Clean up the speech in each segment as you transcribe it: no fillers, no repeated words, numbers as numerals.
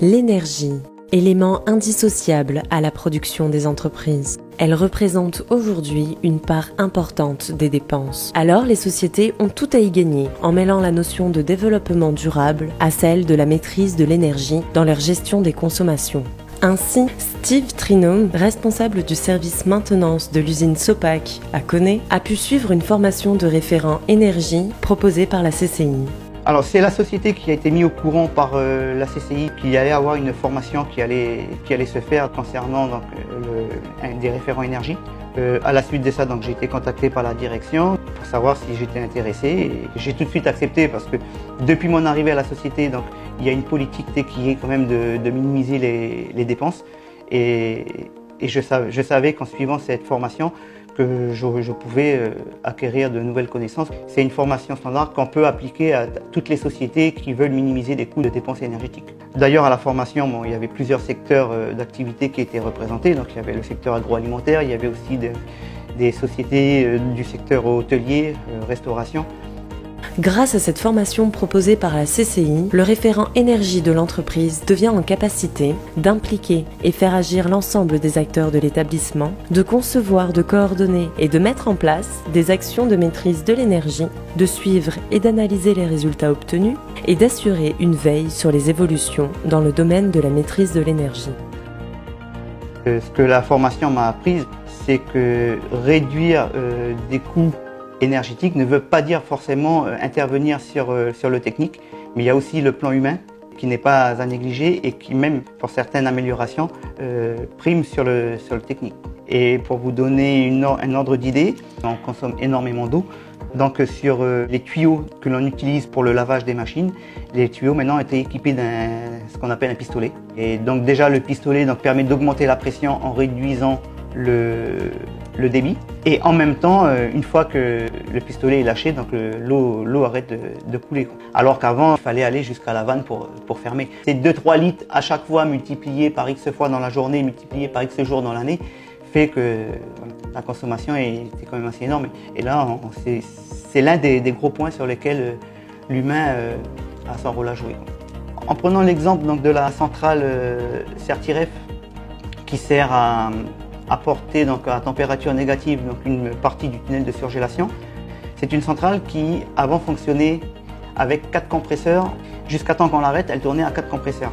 L'énergie, élément indissociable à la production des entreprises. Elle représente aujourd'hui une part importante des dépenses. Alors les sociétés ont tout à y gagner en mêlant la notion de développement durable à celle de la maîtrise de l'énergie dans leur gestion des consommations. Ainsi, Steve Trinum, responsable du service maintenance de l'usine Sopac à Koné, a pu suivre une formation de référent énergie proposée par la CCI. Alors c'est la société qui a été mise au courant par la CCI qu'il allait avoir une formation qui allait se faire concernant donc, des référents énergie. À la suite de ça, j'ai été contacté par la direction pour savoir si j'étais intéressé. Et j'ai tout de suite accepté parce que depuis mon arrivée à la société, donc, il y a une politique qui est quand même de minimiser les dépenses. Et je savais qu'en suivant cette formation, que je pouvais acquérir de nouvelles connaissances. C'est une formation standard qu'on peut appliquer à toutes les sociétés qui veulent minimiser les coûts de dépenses énergétiques. D'ailleurs, à la formation, il y avait plusieurs secteurs d'activité qui étaient représentés. Donc, il y avait le secteur agroalimentaire, il y avait aussi des sociétés du secteur hôtelier, restauration. Grâce à cette formation proposée par la CCI, le référent énergie de l'entreprise devient en capacité d'impliquer et faire agir l'ensemble des acteurs de l'établissement, de concevoir, de coordonner et de mettre en place des actions de maîtrise de l'énergie, de suivre et d'analyser les résultats obtenus et d'assurer une veille sur les évolutions dans le domaine de la maîtrise de l'énergie. Ce que la formation m'a appris, c'est que réduire des coûts énergétique ne veut pas dire forcément intervenir sur le technique, mais il y a aussi le plan humain qui n'est pas à négliger et qui même pour certaines améliorations prime sur le technique. Et pour vous donner un ordre d'idée, on consomme énormément d'eau. Donc sur les tuyaux que l'on utilise pour le lavage des machines, les tuyaux maintenant étaient équipés ce qu'on appelle un pistolet. Et donc déjà le pistolet permet d'augmenter la pression en réduisant le débit. Et en même temps, une fois que le pistolet est lâché, l'eau arrête de couler. Alors qu'avant, il fallait aller jusqu'à la vanne pour fermer. C'est 2-3 litres à chaque fois multiplié par X fois dans la journée, multiplié par X jours dans l'année, fait que la consommation était quand même assez énorme. Et là, c'est l'un des gros points sur lesquels l'humain a son rôle à jouer. En prenant l'exemple de la centrale Certiref, qui sert à apporter à température négative une partie du tunnel de surgélation. C'est une centrale qui avant fonctionnait avec 4 compresseurs. Jusqu'à temps qu'on l'arrête, elle tournait à 4 compresseurs.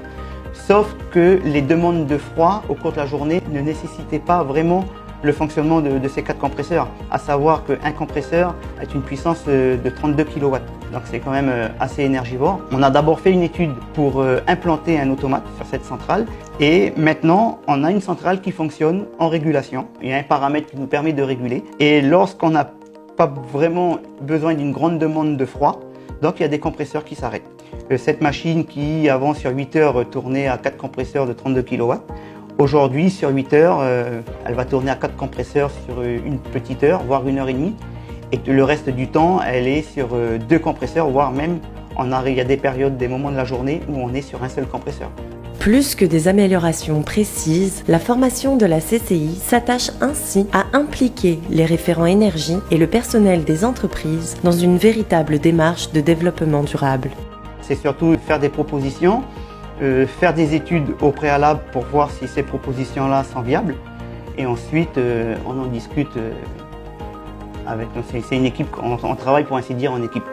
Sauf que les demandes de froid au cours de la journée ne nécessitaient pas vraiment le fonctionnement de ces 4 compresseurs. À savoir qu'un compresseur a une puissance de 32 kW. Donc c'est quand même assez énergivore. On a d'abord fait une étude pour implanter un automate sur cette centrale. Et maintenant, on a une centrale qui fonctionne en régulation. Il y a un paramètre qui nous permet de réguler. Et lorsqu'on n'a pas vraiment besoin d'une grande demande de froid, donc il y a des compresseurs qui s'arrêtent. Cette machine qui avant sur 8 heures tournait à 4 compresseurs de 32 kW, aujourd'hui sur 8 heures, elle va tourner à 4 compresseurs sur une petite heure, voire 1 heure et demie. Et le reste du temps, elle est sur 2 compresseurs, voire même il y a des périodes, des moments de la journée où on est sur un seul compresseur. Plus que des améliorations précises, la formation de la CCI s'attache ainsi à impliquer les référents énergie et le personnel des entreprises dans une véritable démarche de développement durable. C'est surtout faire des propositions, faire des études au préalable pour voir si ces propositions-là sont viables. Et ensuite, on en discute avec nous. C'est une équipe, on travaille pour ainsi dire en équipe.